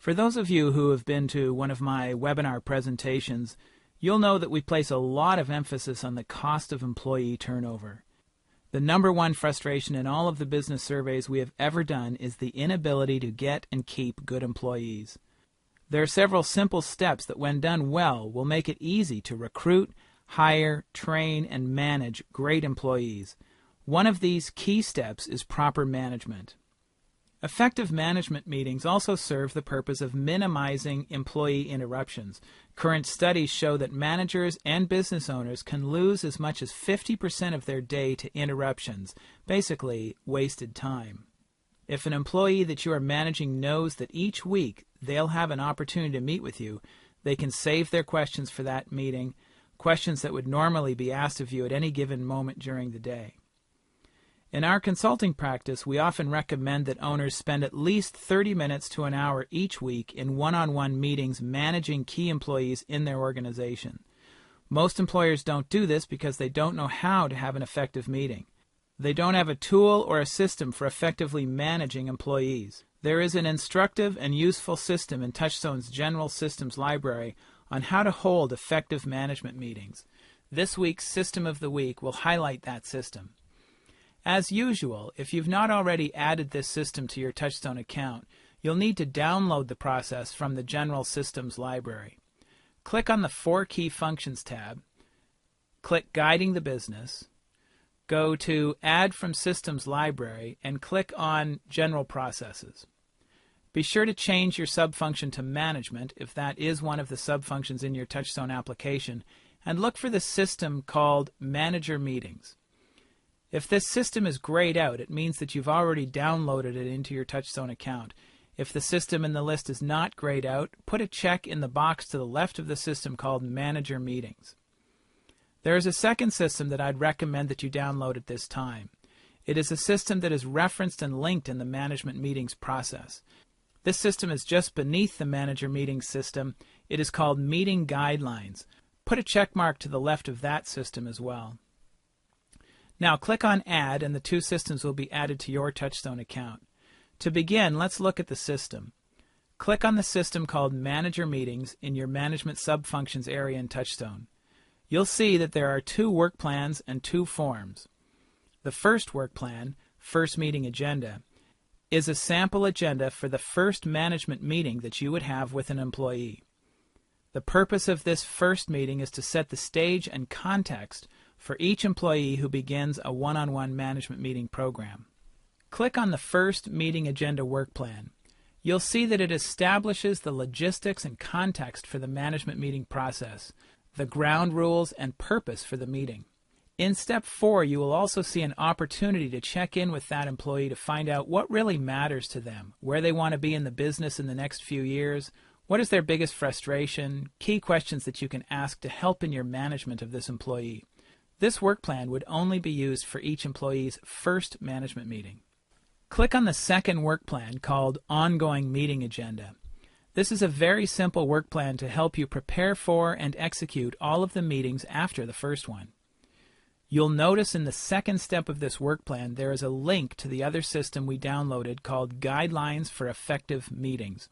For those of you who have been to one of my webinar presentations, you'll know that we place a lot of emphasis on the cost of employee turnover. The number one frustration in all of the business surveys we have ever done is the inability to get and keep good employees. There are several simple steps that, when done well, will make it easy to recruit, hire, train, and manage great employees. One of these key steps is proper management. Effective management meetings also serve the purpose of minimizing employee interruptions. Current studies show that managers and business owners can lose as much as 50% of their day to interruptions, basically wasted time. If an employee that you are managing knows that each week they'll have an opportunity to meet with you, they can save their questions for that meeting, questions that would normally be asked of you at any given moment during the day. In our consulting practice, we often recommend that owners spend at least 30 minutes to an hour each week in one-on-one meetings managing key employees in their organization. Most employers don't do this because they don't know how to have an effective meeting. They don't have a tool or a system for effectively managing employees. There is an instructive and useful system in TouchStone's General Systems Library on how to hold effective management meetings. This week's System of the Week will highlight that system. As usual, if you've not already added this system to your TouchStone account, you'll need to download the process from the General Systems Library. Click on the 4 Key Functions tab, click Guiding the Business, go to Add from Systems Library, and click on General Processes. Be sure to change your subfunction to Management if that is one of the subfunctions in your TouchStone application, and look for the system called Manager Meetings. If this system is grayed out, it means that you've already downloaded it into your TouchStone account. If the system in the list is not grayed out, put a check in the box to the left of the system called Manager Meetings. There is a second system that I'd recommend that you download at this time. It is a system that is referenced and linked in the Management Meetings process. This system is just beneath the Manager Meetings system. It is called Meeting Guidelines. Put a check mark to the left of that system as well. Now click on Add and the 2 systems will be added to your TouchStone account. To begin, let's look at the system. Click on the system called Manager Meetings in your Management Subfunctions area in TouchStone. You'll see that there are 2 work plans and 2 forms. The first work plan, First Meeting Agenda, is a sample agenda for the first management meeting that you would have with an employee. The purpose of this first meeting is to set the stage and context for each employee who begins a one-on-one management meeting program. Click on the First Meeting Agenda work plan. You'll see that it establishes the logistics and context for the management meeting process, the ground rules and purpose for the meeting. In Step 4, you will also see an opportunity to check in with that employee to find out what really matters to them, where they want to be in the business in the next few years, what is their biggest frustration, key questions that you can ask to help in your management of this employee. This work plan would only be used for each employee's first management meeting. Click on the second work plan called Ongoing Meeting Agenda. This is a very simple work plan to help you prepare for and execute all of the meetings after the first one. You'll notice in the second step of this work plan there is a link to the other system we downloaded called Guidelines for Effective Meetings.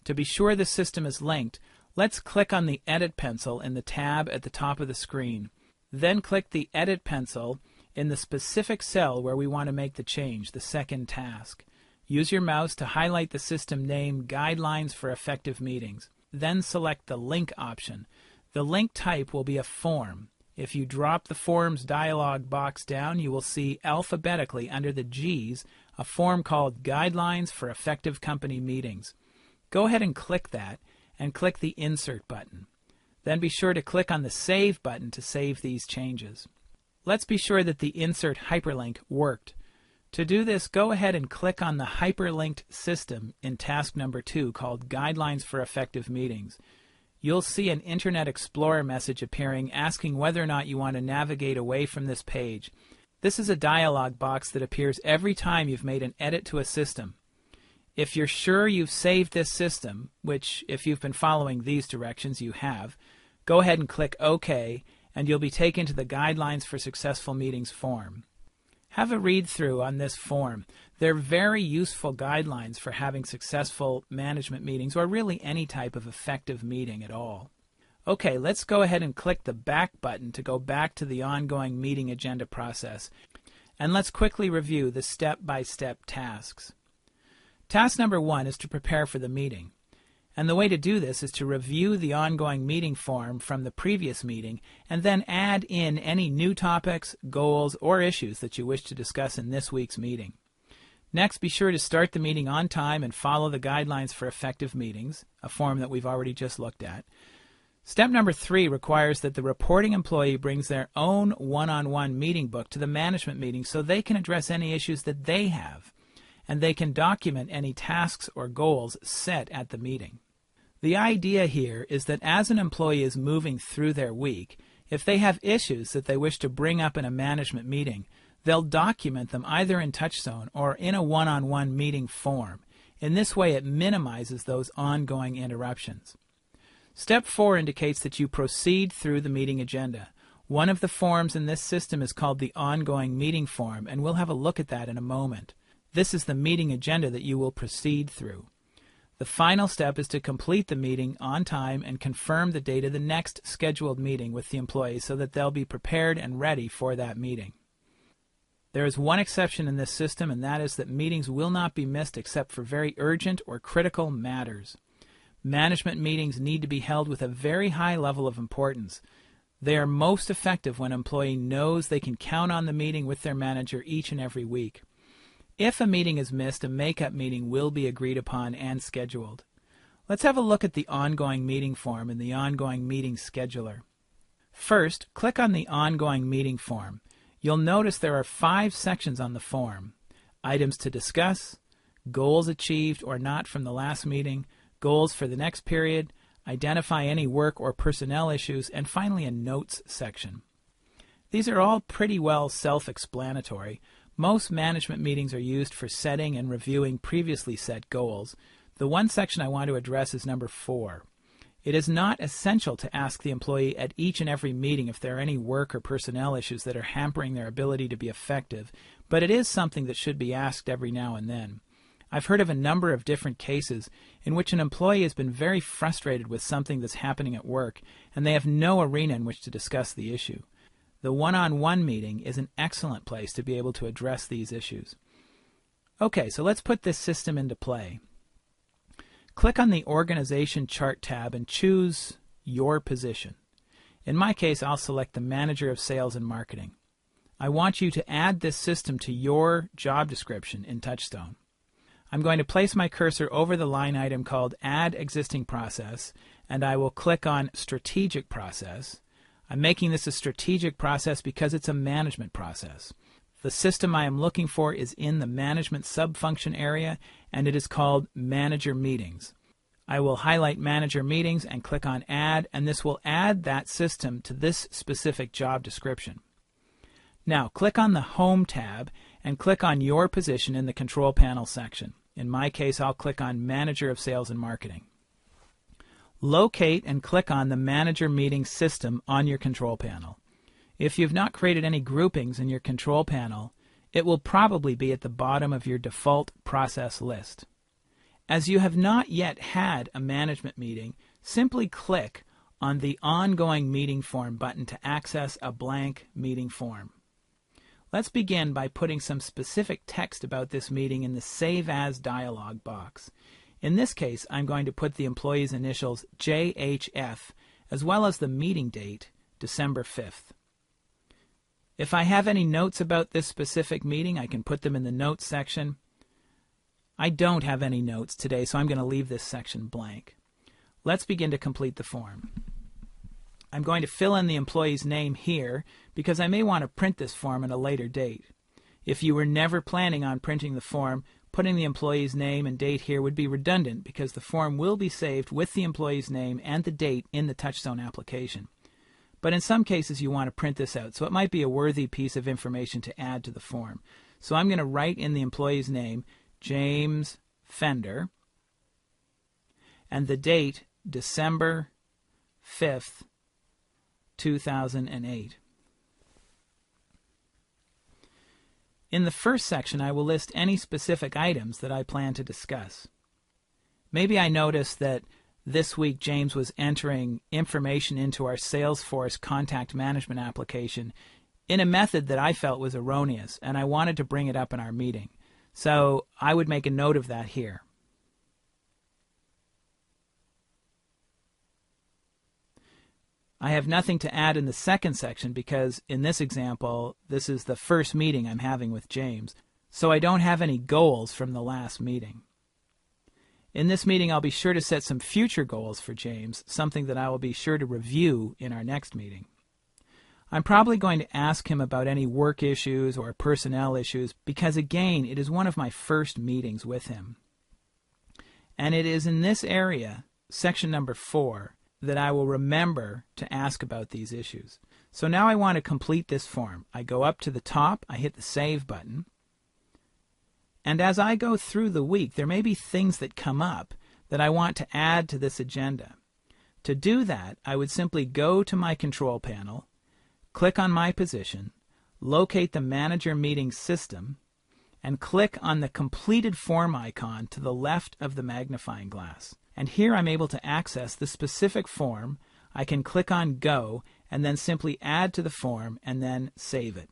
To be sure the system is linked, let's click on the Edit pencil in the tab at the top of the screen. Then click the Edit pencil in the specific cell where we want to make the change, the second task. Use your mouse to highlight the system name Guidelines for Effective Meetings. Then select the Link option. The link type will be a form. If you drop the Forms dialog box down, you will see alphabetically under the G's a form called Guidelines for Effective Company Meetings. Go ahead and click that, and click the Insert button. Then be sure to click on the Save button to save these changes. Let's be sure that the Insert hyperlink worked. To do this, go ahead and click on the hyperlinked system in task number 2 called Guidelines for Effective Meetings. You'll see an Internet Explorer message appearing asking whether or not you want to navigate away from this page. This is a dialog box that appears every time you've made an edit to a system. If you're sure you've saved this system, which if you've been following these directions you have, go ahead and click OK, and you'll be taken to the Guidelines for Successful Meetings form. Have a read-through on this form. They're very useful guidelines for having successful management meetings, or really any type of effective meeting at all. Okay, let's go ahead and click the back button to go back to the ongoing meeting agenda process. And let's quickly review the step-by-step tasks. Task number 1 is to prepare for the meeting. And the way to do this is to review the ongoing meeting form from the previous meeting and then add in any new topics, goals, or issues that you wish to discuss in this week's meeting. Next, be sure to start the meeting on time and follow the guidelines for effective meetings, a form that we've already just looked at. Step number 3 requires that the reporting employee brings their own one-on-one meeting book to the management meeting so they can address any issues that they have, and they can document any tasks or goals set at the meeting. The idea here is that as an employee is moving through their week, if they have issues that they wish to bring up in a management meeting, they'll document them either in TouchStone or in a one-on-one meeting form. In this way, it minimizes those ongoing interruptions. Step 4 indicates that you proceed through the meeting agenda. One of the forms in this system is called the ongoing meeting form, and we'll have a look at that in a moment. This is the meeting agenda that you will proceed through. The final step is to complete the meeting on time and confirm the date of the next scheduled meeting with the employees so that they'll be prepared and ready for that meeting. There is one exception in this system, and that is that meetings will not be missed except for very urgent or critical matters. Management meetings need to be held with a very high level of importance. They are most effective when an employee knows they can count on the meeting with their manager each and every week. If a meeting is missed, a make-up meeting will be agreed upon and scheduled. Let's have a look at the ongoing meeting form and the ongoing meeting scheduler. First, click on the ongoing meeting form. You'll notice there are 5 sections on the form: items to discuss, goals achieved or not from the last meeting, goals for the next period, identify any work or personnel issues, and finally a notes section. These are all pretty well self-explanatory. Most management meetings are used for setting and reviewing previously set goals. The one section I want to address is number 4. It is not essential to ask the employee at each and every meeting if there are any work or personnel issues that are hampering their ability to be effective, but it is something that should be asked every now and then. I've heard of a number of different cases in which an employee has been very frustrated with something that's happening at work, and they have no arena in which to discuss the issue. The one-on-one meeting is an excellent place to be able to address these issues. Okay, so let's put this system into play. Click on the Organization Chart tab and choose your position. In my case, I'll select the Manager of Sales and Marketing. I want you to add this system to your job description in TouchStone. I'm going to place my cursor over the line item called Add Existing Process, and I will click on Strategic Process. I'm making this a strategic process because it's a management process. The system I am looking for is in the management subfunction area, and it is called Manager Meetings. I will highlight Manager Meetings and click on Add, and this will add that system to this specific job description. Now click on the Home tab and click on your position in the Control Panel section. In my case, I'll click on Manager of Sales and Marketing. Locate and click on the Manager Meeting System on your control panel. If you've not created any groupings in your control panel, it will probably be at the bottom of your default process list. As you have not yet had a management meeting, simply click on the Ongoing Meeting Form button to access a blank meeting form. Let's begin by putting some specific text about this meeting in the Save As dialog box. In this case, I'm going to put the employee's initials JHF as well as the meeting date, December 5th. If I have any notes about this specific meeting, I can put them in the Notes section. I don't have any notes today, so I'm going to leave this section blank. Let's begin to complete the form. I'm going to fill in the employee's name here because I may want to print this form at a later date. If you were never planning on printing the form, putting the employee's name and date here would be redundant because the form will be saved with the employee's name and the date in the TouchStone application. But in some cases you want to print this out, so it might be a worthy piece of information to add to the form. So I'm going to write in the employee's name, James Fender, and the date, December 5th, 2008. In the first section, I will list any specific items that I plan to discuss. Maybe I noticed that this week James was entering information into our Salesforce contact management application in a method that I felt was erroneous, and I wanted to bring it up in our meeting. So I would make a note of that here. I have nothing to add in the second section because in this example, this is the first meeting I'm having with James, so I don't have any goals from the last meeting. In this meeting, I'll be sure to set some future goals for James, something that I will be sure to review in our next meeting. I'm probably going to ask him about any work issues or personnel issues because, again, it is one of my first meetings with him. And it is in this area, section number 4, that I will remember to ask about these issues. So now I want to complete this form. I go up to the top, I hit the Save button, and as I go through the week, there may be things that come up that I want to add to this agenda. To do that, I would simply go to my control panel, click on my position, locate the Manager Meetings System, and click on the completed form icon to the left of the magnifying glass. And here I'm able to access the specific form. I can click on Go and then simply add to the form and then save it.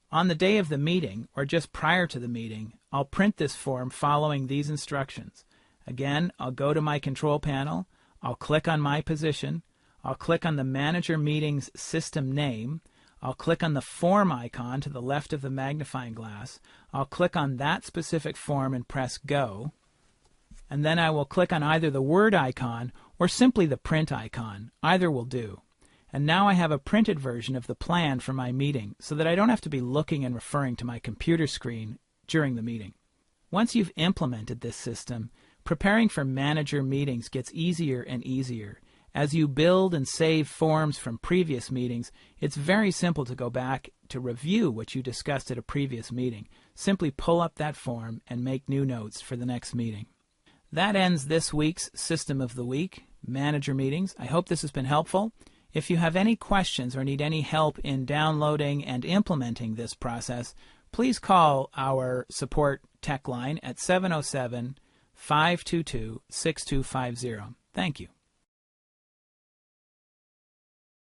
On the day of the meeting, or just prior to the meeting, I'll print this form following these instructions. Again, I'll go to my control panel, I'll click on my position, I'll click on the Manager Meetings System name, I'll click on the form icon to the left of the magnifying glass, I'll click on that specific form and press Go, and then I will click on either the Word icon or simply the print icon. Either will do. And now I have a printed version of the plan for my meeting so that I don't have to be looking and referring to my computer screen during the meeting. Once you've implemented this system, preparing for manager meetings gets easier and easier. As you build and save forms from previous meetings, it's very simple to go back to review what you discussed at a previous meeting. Simply pull up that form and make new notes for the next meeting. That ends this week's System of the Week, Manager Meetings. I hope this has been helpful. If you have any questions or need any help in downloading and implementing this process, please call our support tech line at 707-522-6250. Thank you.